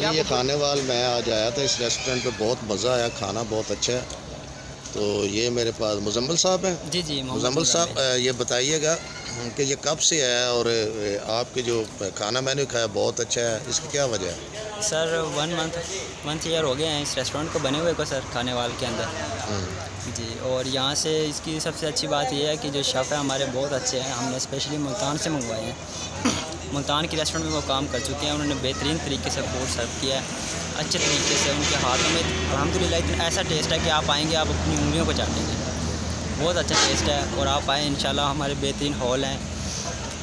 ये खाने वाल मैं आज आया था इस रेस्टोरेंट पे, बहुत मज़ा आया, खाना बहुत अच्छा है। तो ये मेरे पास मुजम्मिल साहब हैं। जी जी मुजम्मिल साहब ये बताइएगा कि ये कब से है और आपके जो खाना मैंने खाया बहुत अच्छा है, इसकी क्या वजह है? सर 1 ईयर हो गए हैं इस रेस्टोरेंट को बने हुए को सर, खाने वाल के अंदर जी। और यहाँ से इसकी सबसे अच्छी बात यह है कि जो शेफ़ है हमारे बहुत अच्छे हैं। हमने स्पेशली मुल्तान से मंगवाए हैं। मुल्तान के रेस्टोरेंट में वो काम कर चुके हैं, उन्होंने बेहतरीन तरीके से फूड सर्व किया है, अच्छे तरीके से। उनके हाथों में अल्हम्दुलिल्लाह इतना ऐसा टेस्ट है कि आप आएँगे आप अपनी उंगलियों को चाटेंगे। बहुत अच्छा टेस्ट है और आप आएँ इंशाल्लाह। हमारे बेहतरीन हॉल हैं,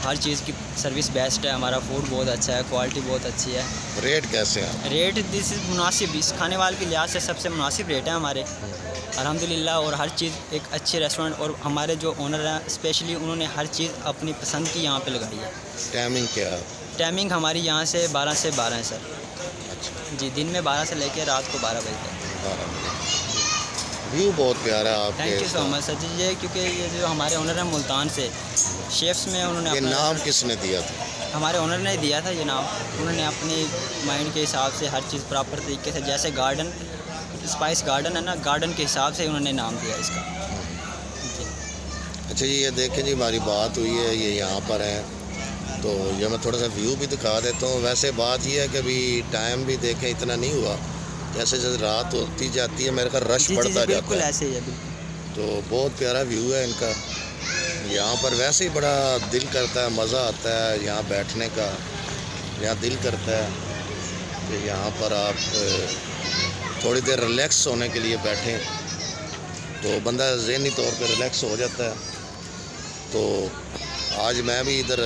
हर चीज़ की सर्विस बेस्ट है, हमारा फूड बहुत अच्छा है, क्वालिटी बहुत अच्छी है। रेट कैसे है? रेट दिस इज़ मुनासिब, इस खाने वाले के लिहाज से सबसे मुनासिब रेट है हमारे अल्हम्दुलिल्लाह। और हर चीज़ एक अच्छे रेस्टोरेंट, और हमारे जो ओनर हैं स्पेशली उन्होंने हर चीज़ अपनी पसंद की यहाँ पे लगाई है। टाइमिंग क्या है? टाइमिंग हमारी यहाँ से 12 से 12 है सर। अच्छा जी, दिन में 12 से लेकर रात को 12 बजे तक। व्यू बहुत प्यारा है आपके। Thank you so much sir ji. ये क्योंकि ये जो हमारे ओनर हैं मुल्तान से, शेफ्स में उन्होंने ये अपना नाम किसने दिया था? हमारे ओनर ने दिया था ये नाम। उन्होंने अपनी माइंड के हिसाब से हर चीज़ प्रॉपर तरीके से, जैसे गार्डन स्पाइस गार्डन है ना, गार्डन के हिसाब से उन्होंने नाम दिया इसका जी। अच्छा जी, ये देखें जी, हमारी बात हुई है, ये यहाँ पर है, तो ये मैं थोड़ा सा व्यू भी दिखा देता हूँ। वैसे बात ये है कि अभी टाइम भी देखें इतना नहीं हुआ, जैसे जैसे रात होती जाती है मेरे ख्याल रश जी, बढ़ता बिल्कुल जाता है। ऐसे ही है बिल्कुल। तो बहुत प्यारा व्यू है इनका। यहाँ पर वैसे ही बड़ा दिल करता है, मज़ा आता है यहाँ बैठने का। यहाँ दिल करता है कि यहाँ पर आप थोड़ी देर रिलैक्स होने के लिए बैठें, तो बंदा ज़हनी तौर पर रिलैक्स हो जाता है। तो आज मैं भी इधर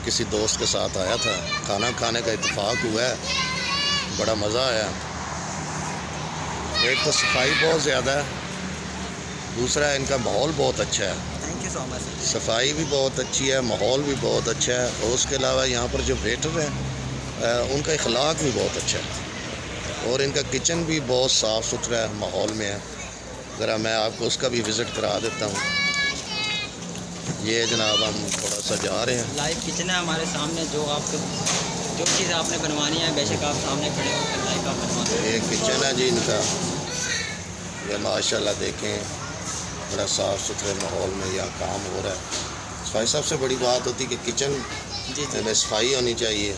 किसी दोस्त के साथ आया था, खाना खाने का इत्तेफाक हुआ है, बड़ा मज़ा आया। एक तो सफाई बहुत ज़्यादा है, दूसरा इनका माहौल बहुत अच्छा है। Thank you so much. सफाई भी बहुत अच्छी है, माहौल भी बहुत अच्छा है, और उसके अलावा यहाँ पर जो वेटर हैं उनका इखलाक भी बहुत अच्छा है, और इनका किचन भी बहुत साफ़ सुथरा है, माहौल में है। ज़रा मैं आपको उसका भी विज़िट करा देता हूँ। ये जनाब हम थोड़ा सा जा रहे हैं। लाइव किचन है हमारे सामने, जो चीज़ आपने बनवानी है बेशक आप सामने खड़े होकर लाइव आप बनवा सकते हैं। ये किचन है जी इनका, ये माशाल्लाह देखें बड़ा साफ़ सुथरे माहौल में यहाँ काम हो रहा है। सफाई सबसे बड़ी बात होती है कि किचन जी में सफाई होनी चाहिए,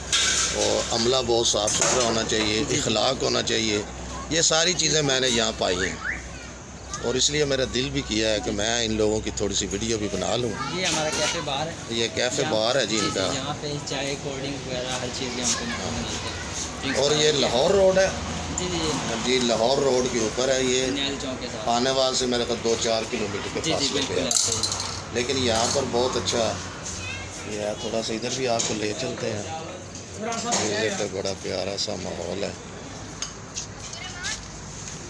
और अमला बहुत साफ़ सुथरा होना चाहिए, इखलाक होना चाहिए। ये सारी चीज़ें मैंने यहाँ पाई हैं, और इसलिए मेरा दिल भी किया है कि मैं इन लोगों की थोड़ी सी वीडियो भी बना लूँ। ये हमारा कैफ़े बार है। ये कैफ़े बार है जी इनका, यहाँ पे चाय कोल्ड ड्रिंक वगैरह हर चीज़ यहाँ पे। और ये लाहौर रोड है जी जी जी, लाहौर रोड के ऊपर है ये। न्याल चौक के साथ खानेवाल से मेरे ख्याल 2-4 किलोमीटर के जी जी फासले पे बिल्कुल है, ऐसे ही। लेकिन यहाँ पर बहुत अच्छा ये है। थोड़ा सा इधर भी आपको ले चलते हैं। ये तो बड़ा प्यारा सा माहौल है।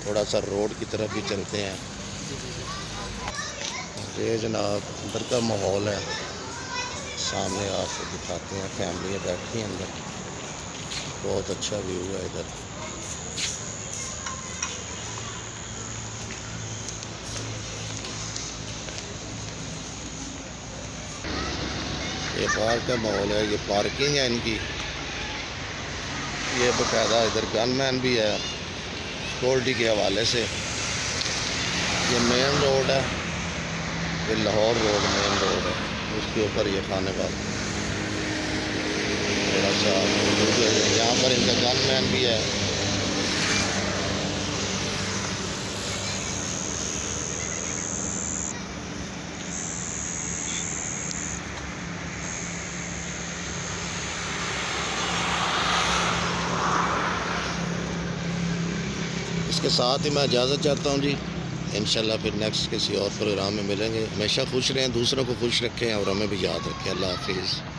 थोड़ा सा रोड की तरफ भी चलते हैं। ये जनाब अंदर का माहौल है, सामने आपको दिखाते हैं। फैमिलियाँ बैठती हैं अंदर, बहुत अच्छा व्यू है इधर। ये बाहर का माहौल है, ये पार्किंग है इनकी। ये बाकायदा इधर गनमैन भी है सिक्योरिटी के हवाले से। ये मेन रोड है, ये लाहौर रोड मेन रोड है, उसके ऊपर ये खाने वाला थोड़ा सा यहाँ पर इनका गनमैन भी है। इसके साथ ही मैं इजाज़त चाहता हूँ जी। इंशाल्लाह फिर नेक्स्ट किसी और प्रोग्राम में मिलेंगे। हमेशा खुश रहें, दूसरों को खुश रखें, और हमें भी याद रखें। अल्लाह हाफिज़।